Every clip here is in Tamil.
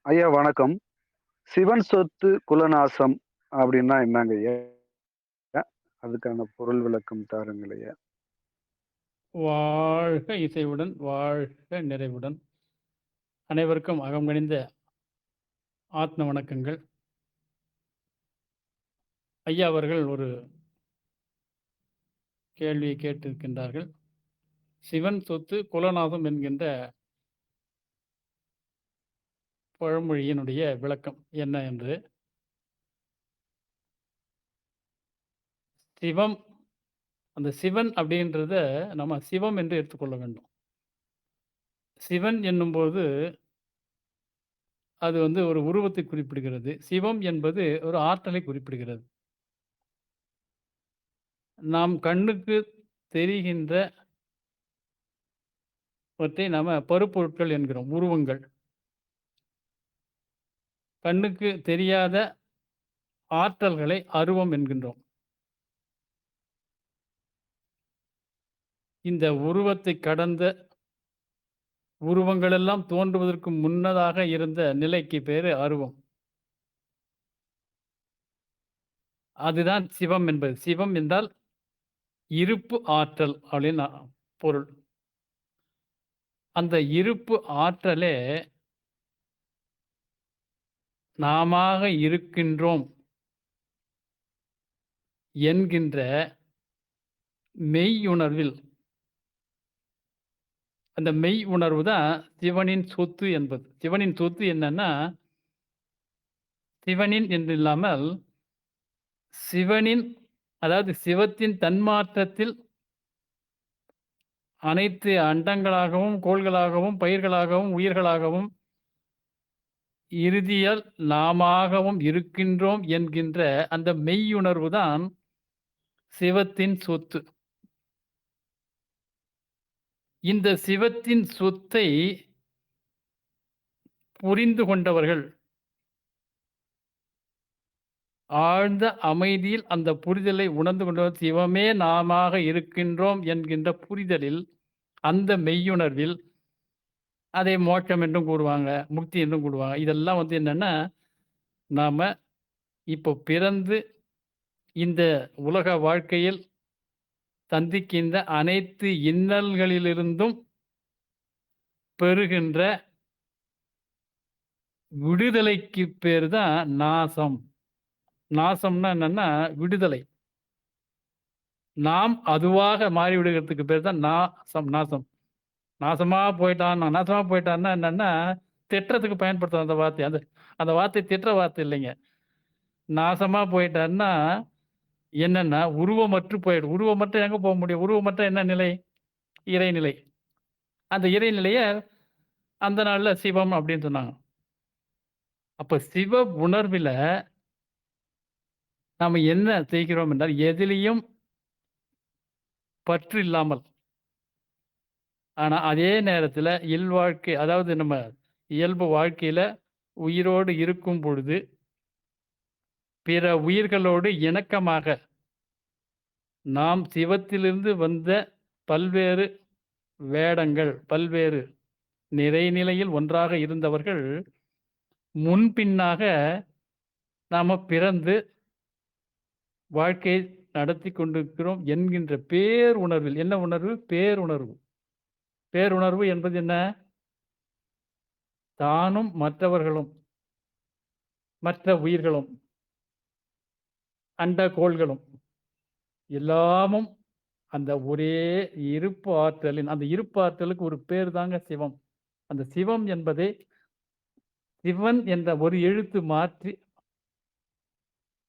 ஐயா வணக்கம். சிவன் சொத்து குலநாசம் அப்படின்னா என்னங்க ஐயா? அதுக்கான பொருள் விளக்கம் தாருங்கள் ஐயா. வாழ்க இசைவுடன், வாழ்க நிறைவுடன். அனைவருக்கும் அகம்கனிந்த ஆத்ம வணக்கங்கள். ஐயா அவர்கள் ஒரு கேள்வியை கேட்டிருக்கின்றார்கள். சிவன் சொத்து குலநாதம் என்கின்ற பழமொழியினுடைய விளக்கம் என்ன என்று. சிவம், அந்த சிவன் அப்படின்றத நம்ம சிவம் என்று எடுத்துக்கொள்ள வேண்டும். சிவன் என்னும்போது அது ஒரு உருவத்தை குறிப்பிடுகிறது. சிவம் என்பது ஒரு ஆற்றலை குறிப்பிடுகிறது. நாம் கண்ணுக்கு தெரிகின்றவற்றை நாம பருப்பொருட்கள் என்கிறோம், உருவங்கள். கண்ணுக்கு தெரியாத ஆற்றல்களை அருவம் என்கின்றோம். இந்த உருவத்தை கடந்த உருவங்களெல்லாம் தோன்றுவதற்கு முன்னதாக இருந்த நிலைக்கு பேரு அருவம். அதுதான் சிவம் என்பது. சிவம் என்றால் இருப்பு ஆற்றல் அப்படின்னு பொருள். அந்த இருப்பு ஆற்றலே நாமாக இருக்கின்றோம் என்கின்ற மெய்யுணர்வில், அந்த மெய் உணர்வு தான் சிவனின் சொத்து என்பது. சிவனின் சொத்து என்னன்னா, சிவனின் என்று இல்லாமல் சிவனின், அதாவது சிவத்தின் தன்மாற்றத்தில் அனைத்து அண்டங்களாகவும், கோள்களாகவும், பயிர்களாகவும், உயிர்களாகவும், இறுதியில் நாமாகவும் இருக்கின்றோம் என்கின்ற அந்த மெய்யுணர்வு தான் சிவத்தின் சொத்து. இந்த சிவத்தின் சொத்தை புரிந்து கொண்டவர்கள் ஆழ்ந்த அமைதியில் அந்த புரிதலை உணர்ந்து கொண்டவர், சிவமே நாமாக இருக்கின்றோம் என்கின்ற புரிதலில், அந்த மெய்யுணர்வில் அதை மோட்சம் என்றும் கூறுவாங்க, முக்தி என்றும் கூறுவாங்க. இதெல்லாம் என்னன்னா, நாம இப்போ பிறந்து இந்த உலக வாழ்க்கையில் சந்திக்கின்ற அனைத்து இன்னல்களிலிருந்தும் பெறுகின்ற விடுதலைக்கு பேரு தான் நாசம். நாசம்னா என்னன்னா விடுதலை. நாம் அதுவாக மாறிவிடுகிறதுக்கு பேர் தான் நாசம். நாசம். நாசமா போயிட்டான், நாசமா போயிட்டான்னா என்னன்னா, திட்டுறதுக்கு பயன்படுத்தும் அந்த வார்த்தை. அந்த அந்த வார்த்தை திட்டுற வார்த்தை இல்லைங்க. நாசமா போயிட்டான்னா என்னன்னா, உருவமற்று போயிடும். உருவமற்று எங்க போக முடியும்? உருவமற்ற என்ன நிலை? இறைநிலை. அந்த இறைநிலைய அந்த நாள்ல சிவம் அப்படின்னு சொன்னாங்க. அப்ப சிவ உணர்வில நாம என்ன செய்கிறோம் என்றால், எதிலயும் பற்று இல்லாமல், ஆனா அதே நேரத்தில இல்வாழ்க்கை, அதாவது நம்ம இயல்பு வாழ்க்கையில உயிரோடு இருக்கும் பொழுது, பிற உயிர்களோடு இணக்கமாக நாம் சிவத்திலிருந்து வந்த பல்வேறு வேடங்கள், பல்வேறு நிறைநிலையில் ஒன்றாக இருந்தவர்கள் முன்பின்னாக நாம பிறந்து வாழ்க்கையை நடத்தி கொண்டிருக்கிறோம் என்கின்ற பேருணர்வில். என்ன உணர்வு? பேருணர்வு. பேருணர்வு என்பது என்ன? தானும் மற்றவர்களும், மற்ற உயிர்களும், அண்ட கோள்களும் எல்லாமும் அந்த ஒரே இருப்பு ஆற்றலின், அந்த இருப்பு ஆற்றலுக்கு ஒரு பேர் தாங்க சிவம். அந்த சிவம் என்பதை சிவன் என்ற ஒரு எழுத்து மாற்றி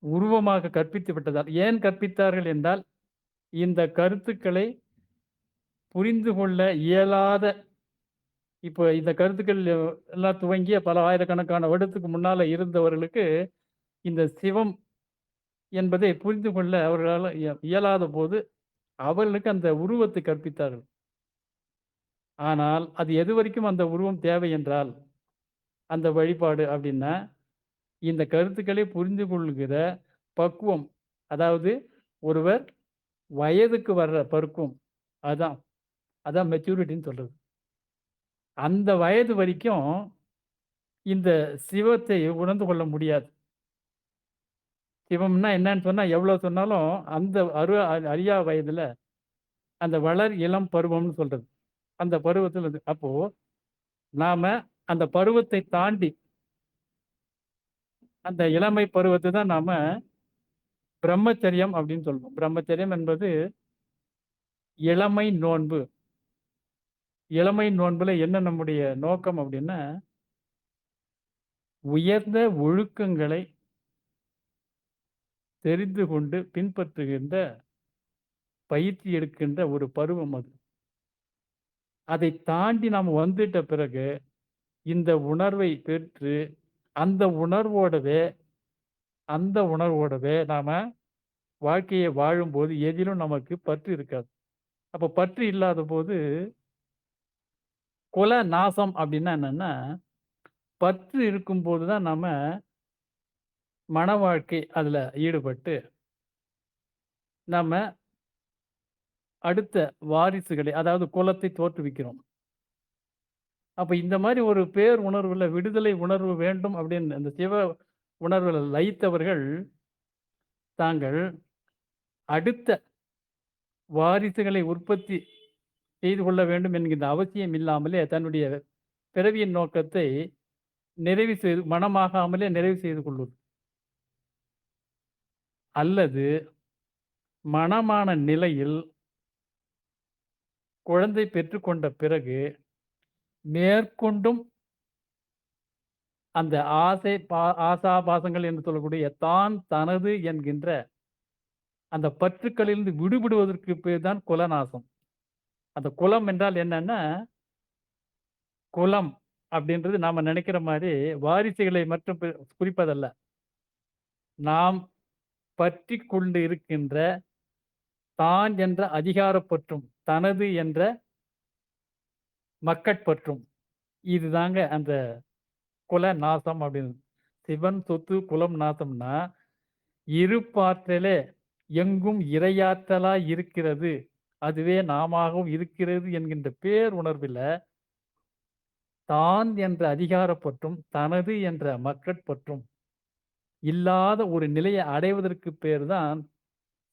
உருவமாக கற்பித்து விட்டதால். ஏன் கற்பித்தார்கள் என்றால், இந்த கருத்துக்களை புரிந்து கொள்ள இயலாத, இப்போ இந்த கருத்துக்கள் எல்லாம் துவங்கிய பல ஆயிரக்கணக்கான வருடத்துக்கு முன்னால இருந்தவர்களுக்கு இந்த சிவம் என்பதை புரிந்து கொள்ள அவர்களால் இயலாத போது அவர்களுக்கு அந்த உருவத்தை கற்பித்தார்கள். ஆனால் அது எதுவரைக்கும் அந்த உருவம் தேவை என்றால், அந்த வழிபாடு அப்படின்னா, இந்த கருத்துக்களை புரிந்து கொள்கிற பக்குவம், அதாவது ஒருவர் வயதுக்கு வர்ற பக்குவம், அதான் அதான் மெச்சூரிட்டின்னு சொல்றது. அந்த வயது வரைக்கும் இந்த சிவத்தை உணர்ந்து கொள்ள முடியாது. சிவம்னா என்னன்னு சொன்னா, எவ்வளவு சொன்னாலும் அந்த அறியா வயதுல அந்த வளர் இளம் பருவம்னு சொல்றது. அந்த பருவத்துல அப்போ நாம அந்த பருவத்தை தாண்டி அந்த இளமை பருவத்தை தான் நாம பிரம்மச்சரியம் அப்படின்னு சொல்றோம். பிரம்மச்சரியம் என்பது இளமை நோன்பு. இளமை நோன்புல என்ன நம்முடைய நோக்கம் அப்படின்னா, உயர்ந்த ஒழுக்கங்களை தெரிந்து கொண்டு பின்பற்றுகின்ற பயிற்சி எடுக்கின்ற ஒரு பருவம் அது. அதை தாண்டி நாம் வந்துட்ட பிறகு இந்த உணர்வை பெற்று அந்த உணர்வோடவே அந்த உணர்வோடவே நாம வாழ்க்கையை வாழும்போது எதிலும் நமக்கு பற்று இருக்காது. அப்ப பற்று இல்லாத போது குல நாசம் அப்படின்னா என்னன்னா, பற்று இருக்கும்போது தான் நாம மன வாழ்க்கை அதுல ஈடுபட்டு நம்ம அடுத்த வாரிசுகளை அதாவது குலத்தை தோற்றுவிக்கிறோம். அப்ப இந்த மாரி ஒரு பேர் உணர்வுல விடுதலை உணர்வு வேண்டும் அப்படின்னு அந்த சிவ உணர்வுல லயித்தவர்கள் தாங்கள் அடுத்த வாரிசுகளை உற்பத்தி செய்து கொள்ள வேண்டும் என்கின்ற அவசியம் இல்லாமலே தன்னுடைய பிறவியின் நோக்கத்தை நிறைவு செய்து மனமாகாமலே நிறைவு செய்து கொள்வது. அல்லது மனமான நிலையில் குழந்தை பெற்றுக்கொண்ட பிறகு மேற்கொண்டும் அந்த ஆசை ஆசாபாசங்கள் என்று சொல்லக்கூடிய தான் தனது என்கின்ற அந்த பற்றுக்களிலிருந்து விடுபடுவதற்கு பேர் தான் குலநாசம். அந்த குலம் என்றால் என்னன்னா, குலம் அப்படின்றது நாம நினைக்கிற மாரி வாரிசுகளை மட்டும் குறிப்பதல்ல. நாம் பற்றிக் கொண்டு இருக்கின்ற தான் என்ற அதிகாரப்பற்றும், தனது என்ற மக்கட்பற்றும். இதுதாங்க அந்த குல நாசம் அப்படின்னு. சிவன் சொத்து குலம் நாசம்னா, இருப்பாற்றலே எங்கும் இறையாற்றலாய் இருக்கிறது. அதுவே நாமாகவும் இருக்கிறது என்கின்ற பேர் உணர்வில, தான் என்ற அதிகாரப்பற்றும், தனது என்ற மக்கட்பற்றும் இல்லாத ஒரு நிலையை அடைவதற்கு பேர் தான்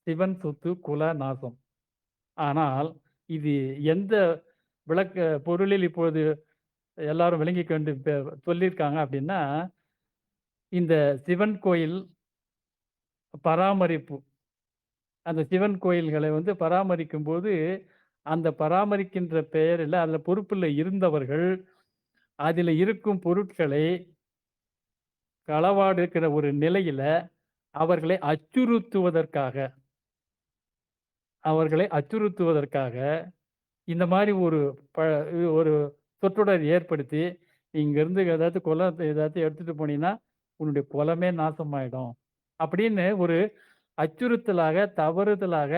சிவன் சொத்து குல நாசம். ஆனால் இது எந்த விளக்க பொருளில் இப்பொழுது எல்லாரும் விளங்கிக் கொண்டு சொல்லியிருக்காங்க அப்படின்னா, இந்த சிவன் கோயில் பராமரிப்பு. அந்த சிவன் கோயில்களை வந்து பராமரிக்கும்போது, அந்த பராமரிக்கின்ற பெயரில அதில பொறுப்பில இருந்தவர்கள், அதில இருக்கும் பொருட்களை களவாடு இருக்கிற ஒரு நிலையில அவர்களை அச்சுறுத்துவதற்காக அவர்களை அச்சுறுத்துவதற்காக இந்த மாரி ப ஒரு சொற்றொடர் ஏற்படுத்தி, இங்கேருந்து ஏதாச்சும் குலம் ஏதாச்சும் எடுத்துட்டு போனீன்னா, உன்னுடைய குலமே நாசமாயிடும். அப்படின்னு ஒரு அச்சுறுத்தலாக, தவறுதலாக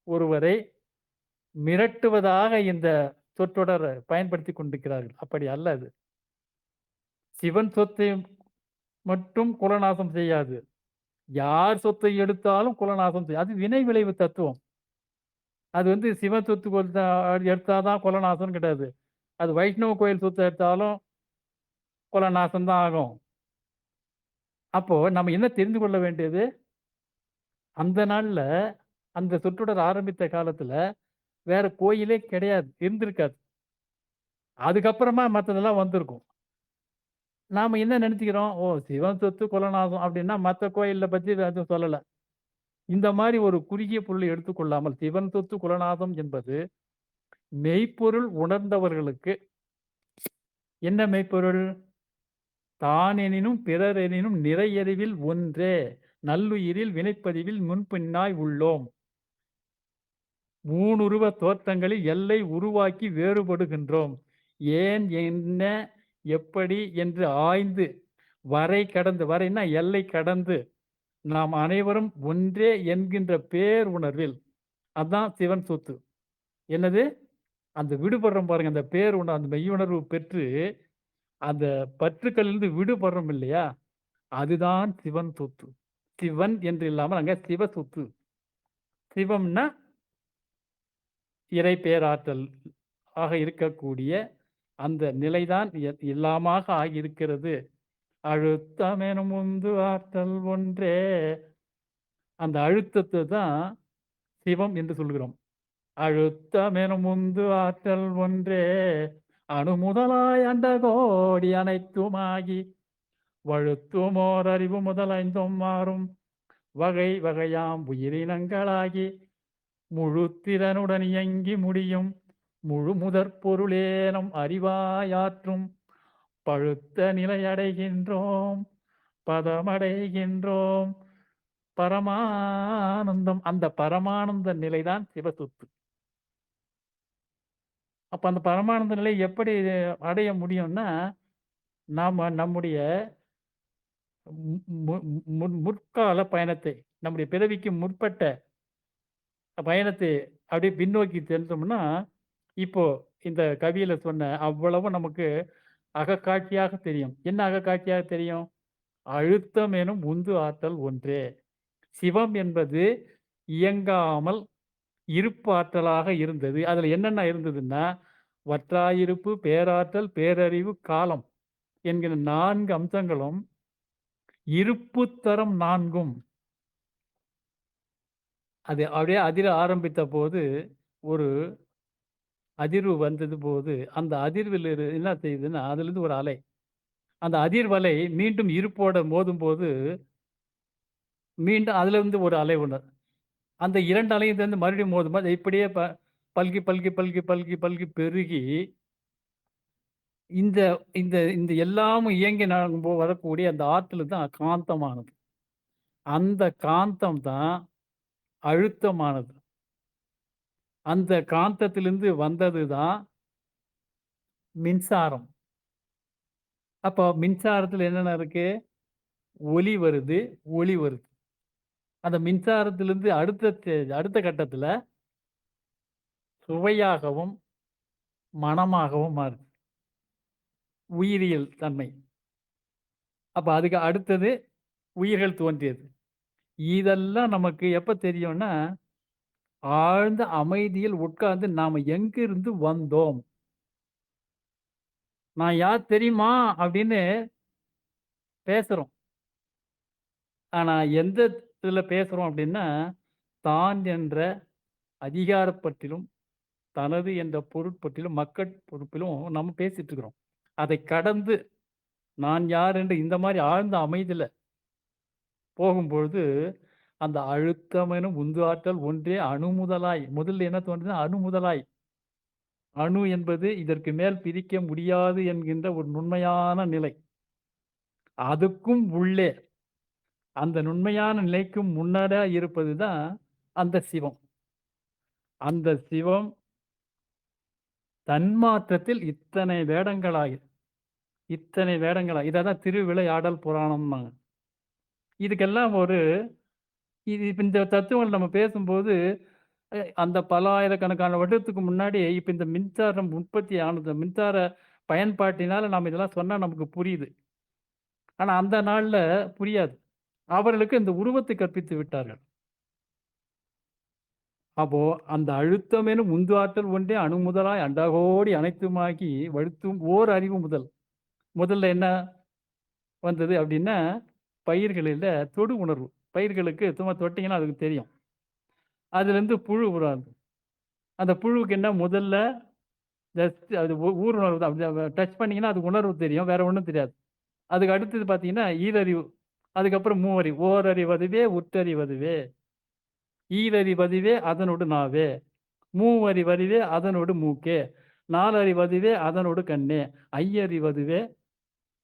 ஒருவரை மிரட்டுவதாக இந்த சொற்றொடர் பயன்படுத்திக் கொண்டிருக்கிறார்கள். அப்படி அல்ல அது. சிவன் சொத்தை மட்டும் குலநாசம் செய்யாது. யார் சொத்தை எடுத்தாலும் குலநாசம் செய்யும். அது வினை விளைவு தத்துவம். அது வந்து சிவன் சொத்து எடுத்தா தான் குலநாசம்னு கிடையாது. அது வைஷ்ணவ கோயில் சொத்த எடுத்தாலும் குலநாசம் தான் ஆகும். அப்போ நம்ம என்ன தெரிந்து கொள்ள வேண்டியது, அந்த நாள்ல அந்த சொற்றொடர் ஆரம்பித்த காலத்துல வேற கோயிலே கிடையாது. இருந்திருக்காது. அதுக்கப்புறமா மத்ததெல்லாம் வந்திருக்கும். நாம என்ன நெனச்சுக்கிறோம், ஓ! சிவன் சொத்து குலநாசம் அப்டின்னா மத்த கோயில்ல பத்தி எதுவும் சொல்லல. இந்த மாரி ஒரு குறுகிய பொருளை எடுத்துக்கொள்ளாமல், சிவன் சொத்து குலநாசம் என்பது மெய்ப்பொருள் உணர்ந்தவர்களுக்கு என்ன மெய்ப்பொருள்? தானெனினும் பிறரெனினும் நிறையறிவில் ஒன்றே. நல்லுயிரில் வினைப்பதிவில் முன்பின்னாய் உள்ளோம். ஊனுருவ தோற்றங்களில் எல்லை உருவாக்கி வேறுபடுகின்றோம். ஏன், என்ன, எப்படி என்று ஆய்ந்து வரை கடந்து வரைன்னா எல்லை கடந்து நாம் அனைவரும் ஒன்றே என்கின்ற பேர் உணர்வில் அதான் சிவன் சொத்து. என்னது? அந்த விடுபடுறோம் பாருங்க. அந்த பேர் உணர்வு அந்த மெய்யுணர்வு பெற்று அந்த பற்றுக்களிலிருந்து விடுபடுறோம் இல்லையா? அதுதான் சிவன் சொத்து. சிவன் என்று இல்லாமல் அங்க சிவ சொத்து. சிவம்னா இறை பேராற்றல் ஆக இருக்கக்கூடிய அந்த நிலைதான் எல்லாமாக ஆகியிருக்கிறது. அழுத்தமெனும் உந்து ஆற்றல் ஒன்றே. அந்த அழுத்தத்தை தான் சிவம் என்று சொல்கிறோம். அழுத்தமெனும் உந்து ஆற்றல் ஒன்றே, அணு முதலாய் அண்டகோடி அனைத்துமாகி, வழுத்துமோர் அறிவு முதல் ஐந்தும் மாறும், வகை வகையாம் உயிரினங்களாகி, முழு திறனுடன் இயங்கி முடியும், முழு முதற் பொருளேனும் அறிவாயாற்றும், பழுத்த நிலையடைகின்றோம், பதமடைகின்றோம், பரமானந்தம். அந்த பரமானந்த நிலைதான் சிவசுத்து. அப்ப அந்த பரமானந்த நிலை எப்படி அடைய முடியும்னா, நாம நம்முடைய முற்கால பயணத்தை, நம்முடைய பிறவிக்கு முற்பட்ட பயணத்தை அப்படியே பின்னோக்கி சென்றோம்னா, இப்போ இந்த கவியில சொன்ன அவ்வளவும் நமக்கு அகக்காட்சியாக தெரியும். என்ன அகக்காட்சியாக தெரியும்? அழுத்தம் எனும் உந்து ஆற்றல் ஒன்றே. சிவம் என்பது இயங்காமல் இருப்பு ஆற்றலாக இருந்தது. அதுல என்னென்ன இருந்ததுன்னா, வற்றாயிருப்பு, பேராற்றல், பேரறிவு, காலம் என்கிற 4 அம்சங்களும் இருப்பு தரம் 4ம். அது அப்படியே அதிர ஆரம்பித்த போது, ஒரு அதிர்வு வந்தது போது, அந்த அதிர்வில் என்ன செய்யுதுன்னா, அதிலிருந்து ஒரு அலை. அந்த அதிர்வலை மீண்டும் இருப்போட மோதும்போது, மீண்டும் அதிலிருந்து ஒரு அலை ஒண்ணு. அந்த 2 அலையும் சேர்ந்து மறுபடியும் மோதும்போது, இப்படியே பல்கி, பல்கி, பல்கி, பல்கி, பல்கி பெருகி, இந்த இந்த இந்த எல்லாமும் இயங்கி வரக்கூடிய அந்த ஆற்றல் தான் காந்தமானது. அந்த காந்தம் தான் அழுத்தமானது. அந்த காந்தத்திலிருந்து வந்தது தான் மின்சாரம். அப்போ மின்சாரத்துல என்னென்ன இருக்கு? ஒலி வருது, ஒளி வருது. அந்த மின்சாரத்திலிருந்து அடுத்த கட்டத்துல சுவையாகவும், மணமாகவும் மாறுது. உயிரியல் தன்மை. அப்ப அதுக்கு அடுத்தது உயிர்கள் தோன்றியது. இதெல்லாம் நமக்கு எப்ப தெரியும்னா, ஆழ்ந்த அமைதியில் உட்கார்ந்து நாம எங்கிருந்து வந்தோம்? நான் யார் தெரியுமா? அப்படின்னு பேசுறோம். ஆனா எந்த இதுல பேசுறோம் அப்படின்னா, தான் என்ற அதிகாரப்பற்றிலும், தனது என்ற பொருட்பற்றிலும், மக்கட் பொறுப்பிலும் நம்ம பேசிட்டு இருக்கிறோம். அதை கடந்து நான் யார் என்று இந்த மாரி ஆழ்ந்த அமைதியில போகும்பொழுது, அந்த அழுத்தம் எனும் உந்து ஆற்றல் ஒன்றே அணு முதலாய், முதல்ல என்ன தோன்றுதுன்னா அணு முதலாய். அணு என்பது இதற்கு மேல் பிரிக்க முடியாது என்கின்ற ஒரு நுண்மையான நிலை. அதுக்கும் உள்ளே, அந்த நுண்மையான நிலைக்கும் முன்னரா இருப்பது தான் அந்த சிவம். அந்த சிவம் தன்மாற்றத்தில் இத்தனை வேடங்களாய் இத தான் திருவிளையாடல் புராணம்பாங்க. இதுக்கெல்லாம் ஒரு இப்ப இந்த தத்துவங்கள் நம்ம பேசும்போது, அந்த பல ஆயிரக்கணக்கான வருடத்துக்கு முன்னாடி இப்ப இந்த மின்சாரம் உற்பத்தி ஆனது, மின்சார பயன்பாட்டினால நம்ம இதெல்லாம் சொன்னா நமக்கு புரியுது. ஆனா அந்த நாள்ல புரியாது. அவர்களுக்கு இந்த உருவத்தை கற்பித்து விட்டார்கள். அப்போ அந்த அழுத்தம் எனும் உந்து ஆற்றல் ஒன்றே அணு முதலாய் அண்டகோடி அனைத்துமாகி வழுத்தும் ஓர் அறிவு முதல். முதல்ல என்ன வந்தது அப்படின்னா, பயிர்களில தொடு உணர்வு. பயிர்களுக்கு சும்மா தொட்டீங்கன்னா அதுக்கு தெரியும். அதுலேருந்து புழு உருவாகுது. அந்த புழுவுக்கு என்ன முதல்ல ஜஸ்ட் அது ஊருணர்வு தான். அப்படி டச் பண்ணீங்கன்னா அதுக்கு உணர்வு தெரியும். வேற ஒண்ணும் தெரியாது. அதுக்கு அடுத்தது பார்த்தீங்கன்னா, ஈரறிவு. அதுக்கப்புறம் மூவறிவு. ஓரறிவதுவே உற்றறிவதுவே. ஈரறிவதுவே அதனொடு நாவே. மூவறிவதுவே அதனொடு மூக்கே. நாலறிவதுவே அதனொடு கண்ணே. ஐயறிவதுவே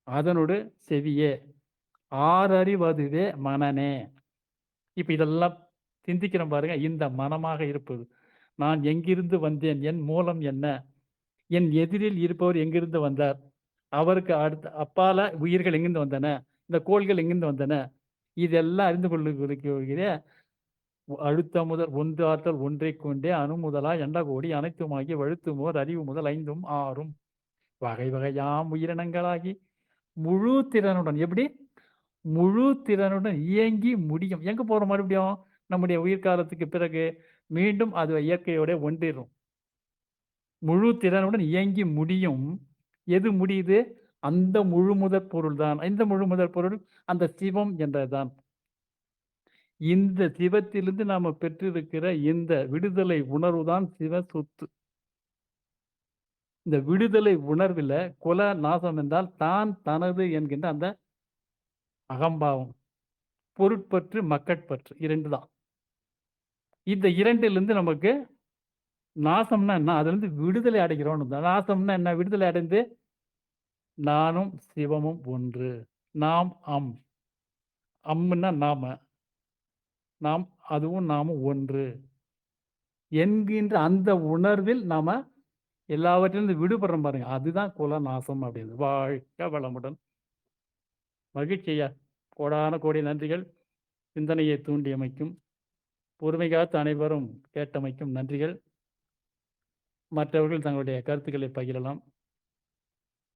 அதனொடு செவியே. ஆறறிவதுவே மனனே. இப்ப இதெல்லாம் சிந்திக்கிறோம் பாருங்க. இந்த மனமாக இருப்பது. நான் எங்கிருந்து வந்தேன்? என் மூலம் என்ன? என் எதிரில் இருப்பவர் எங்கிருந்து வந்தார்? அவருக்கு அப்பால உயிர்கள் எங்கிருந்து வந்தன? இந்த கோள்கள் எங்கிருந்து வந்தன? இதெல்லாம் அறிந்து கொள்ளுகிற அழுத்தம் முதல் ஒன்று ஆற்றல் ஒன்றைக் கொண்டே அணு முதலாய் அண்டகோடி அனைத்துமாகி வழுத்துமோர் அறிவு முதல் ஐந்தும் ஆறும் வகை வகையாம் உயிரினங்களாகி முழு திறனுடன் எப்படி? முழு திறனுடன் இயங்கி முடியும். எங்க போறோம் மறுபடியும்? நம்முடைய உயிர்காலத்துக்கு பிறகு மீண்டும் அது இயற்கையோட ஒன்றிரும். முழு திறனுடன் இயங்கி முடியும். எது முடியுது? அந்த முழுமுதற் பொருள் தான். இந்த முழுமுதற் பொருள் அந்த சிவம் என்றதுதான். இந்த சிவத்திலிருந்து நாம பெற்றிருக்கிற இந்த விடுதலை உணர்வு தான் சிவ சொத்து. இந்த விடுதலை உணர்வில குல நாசம் என்றால் தான், தனது என்கின்ற அந்த அகம்பாவம். பொருட்பற்று, மக்கட்பற்று 2 தான். இந்த 2லிருந்து நமக்கு நாசம்னா என்ன? அதிலிருந்து விடுதலை அடைகிறோம்னு தான். நாசம்னா என்ன? விடுதலை அடைந்து நானும் சிவமும் ஒன்று. நாம் அம். அம்முன்னா நாம. நாம் அதுவும் நாமும் ஒன்று. என்கின்ற அந்த உணர்வில் நாம எல்லாவற்றிலிருந்து விடுபடுறோம் பாருங்க. அதுதான் குல நாசம் அப்படின்னு. வாழ்க வளமுடன். மகிழ்ச்சி ஐயா. கோடான கோடி நன்றிகள். சிந்தனையை தூண்டியமைக்கும், பொறுமை காத்து அனைவரும் கேட்டமைக்கும் நன்றிகள். மற்றவர்கள் தங்களுடைய கருத்துக்களை பகிரலாம்.